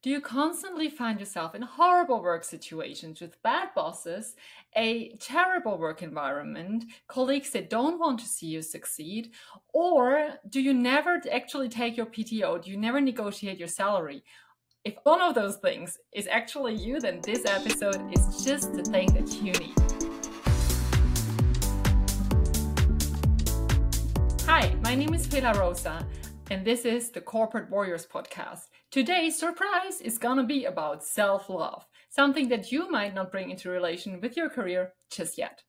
Do you constantly find yourself in horrible work situations with bad bosses, a terrible work environment, colleagues that don't want to see you succeed? Or do you never actually take your PTO? Do you never negotiate your salary? If one of those things is actually you, then this episode is just the thing that you need. Hi, my name is Fela Rosa, and this is the Corporate Warriors podcast. Today's surprise is gonna be about self-love, something that you might not bring into relation with your career just yet.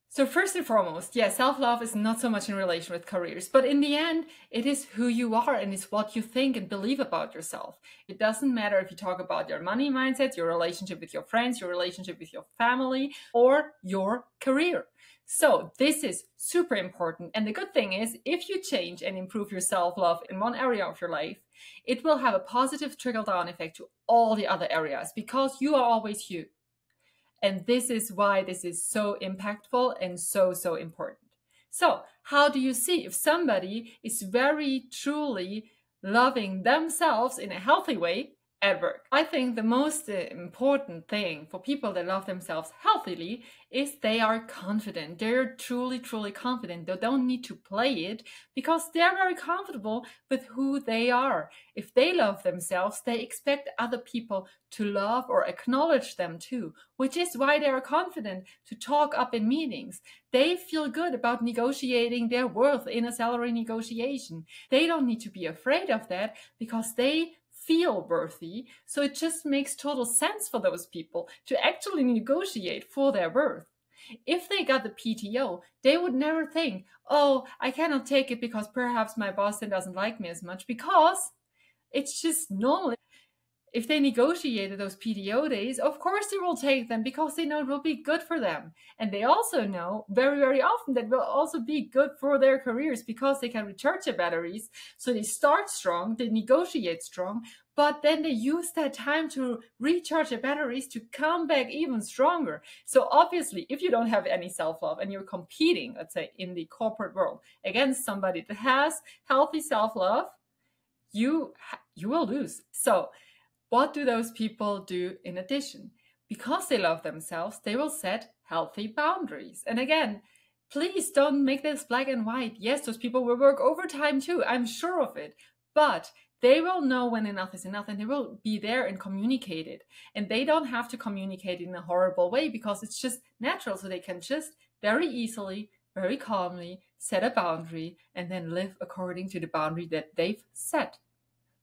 So first and foremost, self-love is not so much in relation with careers, but in the end, it is who you are and it's what you think and believe about yourself. It doesn't matter if you talk about your money mindset, your relationship with your friends, your relationship with your family, or your career. So this is super important. And the good thing is, if you change and improve your self-love in one area of your life, it will have a positive trickle-down effect to all the other areas because you are always you. And this is why this is so impactful and so important. So how do you see if somebody is very truly loving themselves in a healthy way at work? I think the most important thing for people that love themselves healthily is they are confident. They're truly confident. They don't need to play it because they're very comfortable with who they are. If they love themselves, they expect other people to love or acknowledge them too, which is why they are confident to talk up in meetings. They feel good about negotiating their worth in a salary negotiation. They don't need to be afraid of that because they feel worthy. So it just makes total sense for those people to actually negotiate for their worth. If they got the PTO, they would never think, oh, I cannot take it because perhaps my boss then doesn't like me as much, because it's just normal. If they negotiated those PTO days, of course they will take them because they know it will be good for them. And they also know very often that it will also be good for their careers because they can recharge their batteries. So they start strong, they negotiate strong, but then they use that time to recharge their batteries to come back even stronger. So obviously, if you don't have any self-love and you're competing, let's say in the corporate world, against somebody that has healthy self-love, you will lose. So what do those people do in addition? Because they love themselves, they will set healthy boundaries. And again, please don't make this black and white. Yes, those people will work overtime too. I'm sure of it. But they will know when enough is enough and they will be there and communicate it. And they don't have to communicate in a horrible way because it's just natural. So they can just very easily, very calmly set a boundary and then live according to the boundary that they've set.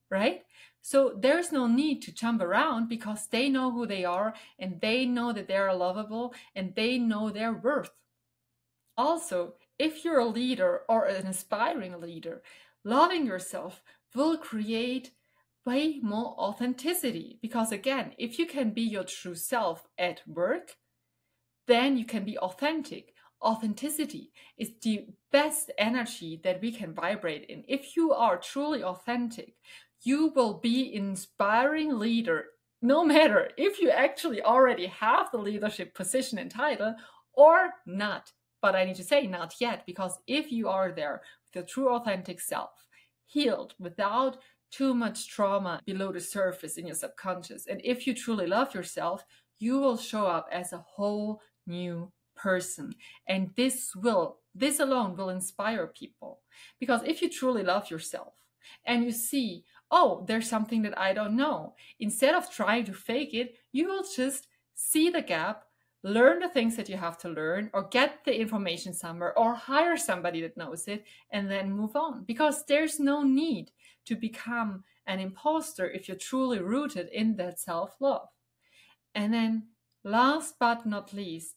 Right? So there's no need to jump around because they know who they are and they know that they're lovable and they know their worth. Also, if you're a leader or an aspiring leader, loving yourself will create way more authenticity because again, if you can be your true self at work, then you can be authentic. Authenticity is the best energy that we can vibrate in. If you are truly authentic, you will be an inspiring leader, no matter if you actually already have the leadership position and title or not. But I need to say not yet, because if you are there with your true authentic self, healed without too much trauma below the surface in your subconscious, and if you truly love yourself, you will show up as a whole new person. And this alone will inspire people. Because if you truly love yourself and you see, oh, there's something that I don't know, instead of trying to fake it, you will just see the gap, learn the things that you have to learn, or get the information somewhere, or hire somebody that knows it, and then move on. Because there's no need to become an imposter if you're truly rooted in that self-love. And then last but not least,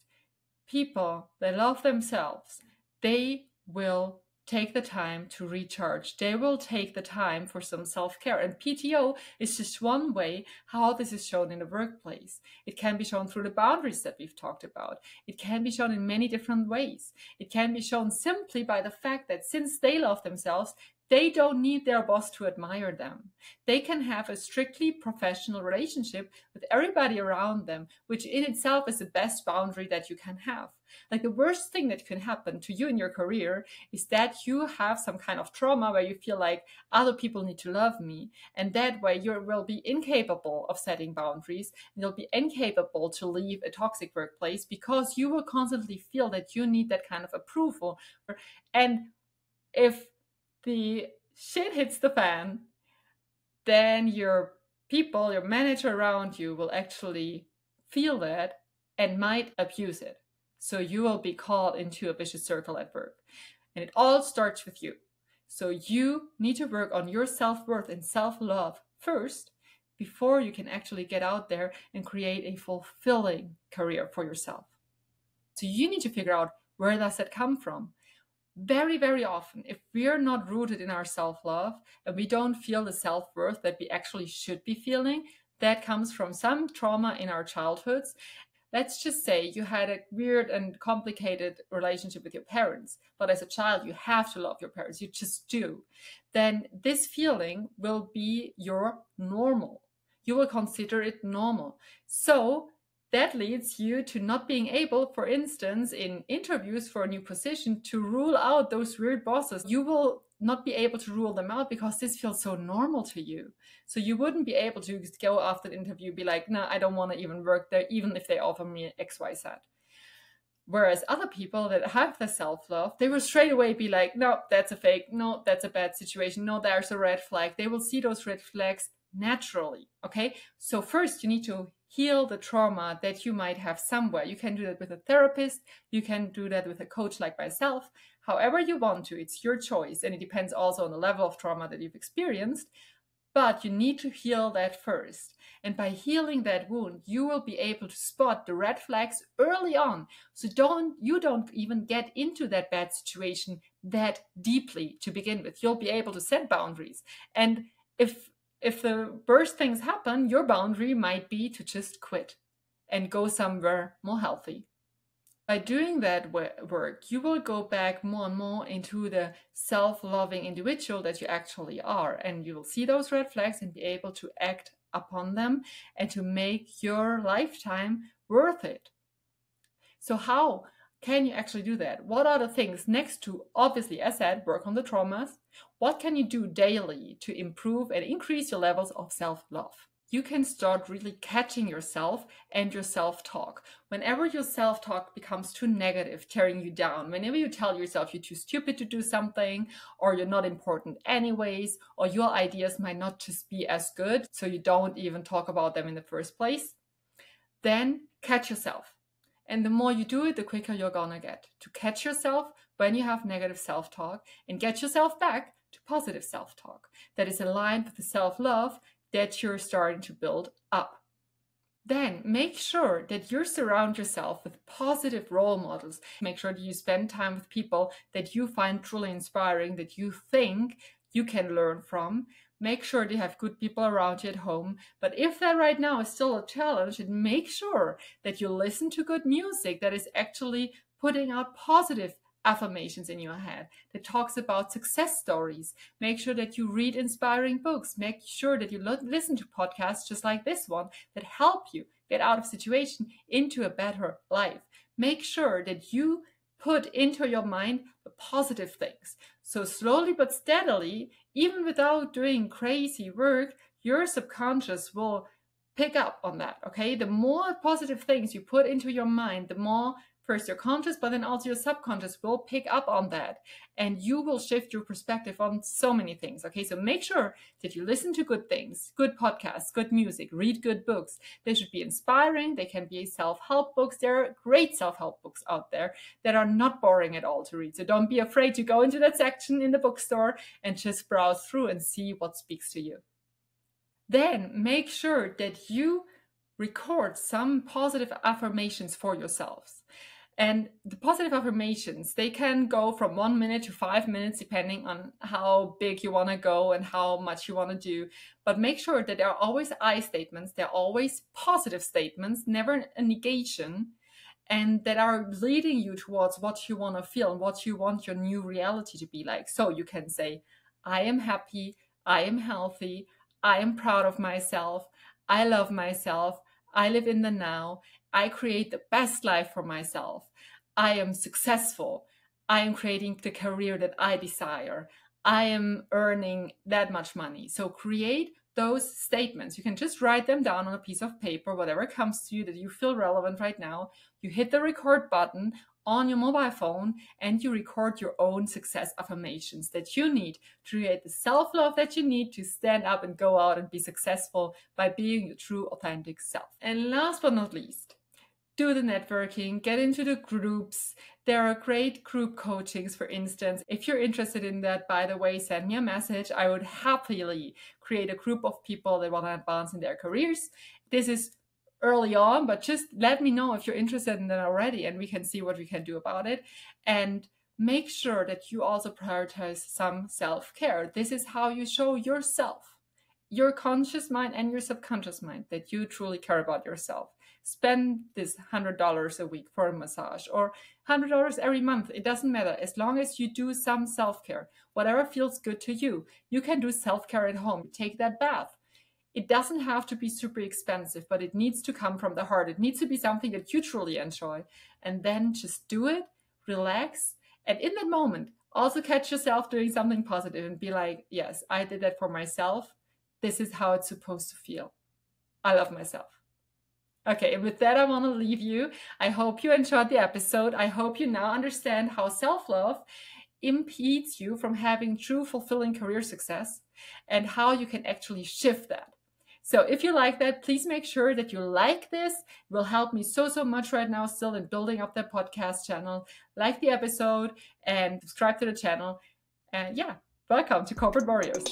people that love themselves, they will take the time to recharge. They will take the time for some self-care. And PTO is just one way how this is shown in the workplace. It can be shown through the boundaries that we've talked about. It can be shown in many different ways. It can be shown simply by the fact that since they love themselves, They don't need their boss to admire them. They can have a strictly professional relationship with everybody around them, which in itself is the best boundary that you can have. Like the worst thing that can happen to you in your career is that you have some kind of trauma where you feel like other people need to love me. And that way you will be incapable of setting boundaries, and you'll be incapable to leave a toxic workplace because you will constantly feel that you need that kind of approval. And if the shit hits the fan, then your people, your manager around you will actually feel that and might abuse it. So you will be caught into a vicious circle at work. And it all starts with you. So you need to work on your self-worth and self-love first before you can actually get out there and create a fulfilling career for yourself. So you need to figure out, where does that come from? Very, very often, if we're not rooted in our self-love and we don't feel the self-worth that we actually should be feeling, that comes from some trauma in our childhoods. Let's just say you had a weird and complicated relationship with your parents, but as a child, you have to love your parents. You just do. Then this feeling will be your normal. You will consider it normal. So that leads you to not being able, for instance, in interviews for a new position, to rule out those weird bosses. You will not be able to rule them out because this feels so normal to you. So you wouldn't be able to go after the interview, be like, no, I don't want to even work there, even if they offer me X, Y, Z. Whereas other people that have the self-love, they will straight away be like, no, that's a fake. No, that's a bad situation. No, there's a red flag. They will see those red flags naturally. Okay. So first you need to heal the trauma that you might have somewhere. You can do that with a therapist. You can do that with a coach like myself. However you want to, it's your choice. And it depends also on the level of trauma that you've experienced. But you need to heal that first. And by healing that wound, you will be able to spot the red flags early on. So you don't even get into that bad situation that deeply to begin with. You'll be able to set boundaries. And if the worst things happen, your boundary might be to just quit and go somewhere more healthy. By doing that work, you will go back more and more into the self-loving individual that you actually are. And you will see those red flags and be able to act upon them and to make your lifetime worth it. So how can you actually do that? What are the things next to, obviously, as said, work on the traumas? What can you do daily to improve and increase your levels of self-love? You can start really catching yourself and your self-talk. Whenever your self-talk becomes too negative, tearing you down, whenever you tell yourself you're too stupid to do something, or you're not important anyways, or your ideas might not just be as good, so you don't even talk about them in the first place, then catch yourself. And the more you do it, the quicker you're gonna get to catch yourself when you have negative self-talk and get yourself back to positive self-talk that is aligned with the self-love that you're starting to build up. Then make sure that you surround yourself with positive role models. Make sure that you spend time with people that you find truly inspiring, that you think you can learn from. Make sure that you have good people around you at home. But if that right now is still a challenge, then make sure that you listen to good music that is actually putting out positive affirmations in your head, that talks about success stories. Make sure that you read inspiring books. Make sure that you listen to podcasts just like this one that help you get out of situation into a better life. Make sure that you put into your mind the positive things. So slowly but steadily, even without doing crazy work, your subconscious will pick up on that, okay? The more positive things you put into your mind, the more first your conscious, but then also your subconscious will pick up on that, and you will shift your perspective on so many things. Okay, so make sure that you listen to good things, good podcasts, good music, read good books. They should be inspiring. They can be self-help books. There are great self-help books out there that are not boring at all to read. So don't be afraid to go into that section in the bookstore and just browse through and see what speaks to you. Then make sure that you record some positive affirmations for yourselves. And the positive affirmations, they can go from 1 minute to 5 minutes, depending on how big you want to go and how much you want to do. But make sure that there are always I statements. They're always positive statements, never a negation, and that are leading you towards what you want to feel and what you want your new reality to be like. So you can say, I am happy, I am healthy, I am proud of myself, I love myself, I live in the now, I create the best life for myself, I am successful, I am creating the career that I desire, I am earning that much money. So create those statements. You can just write them down on a piece of paper, whatever comes to you that you feel relevant right now. You hit the record button on your mobile phone and you record your own success affirmations that you need to create the self-love that you need to stand up and go out and be successful by being your true authentic self. And last but not least, do the networking, get into the groups. There are great group coachings, for instance. If you're interested in that, by the way, send me a message. I would happily create a group of people that want to advance in their careers. This is early on, but just let me know if you're interested in that already and we can see what we can do about it. And make sure that you also prioritize some self-care. This is how you show yourself, your conscious mind and your subconscious mind, that you truly care about yourself. Spend this $100 a week for a massage or $100 every month. It doesn't matter. As long as you do some self-care, whatever feels good to you. You can do self-care at home. Take that bath. It doesn't have to be super expensive, but it needs to come from the heart. It needs to be something that you truly enjoy. And then just do it, relax. And in that moment, also catch yourself doing something positive and be like, yes, I did that for myself. This is how it's supposed to feel. I love myself. Okay, and with that, I want to leave you. I hope you enjoyed the episode. I hope you now understand how self-love impedes you from having true fulfilling career success and how you can actually shift that. So if you like that, please make sure that you like this. It will help me so much right now still in building up the podcast channel. Like the episode and subscribe to the channel. And yeah, welcome to Corporate Warriors.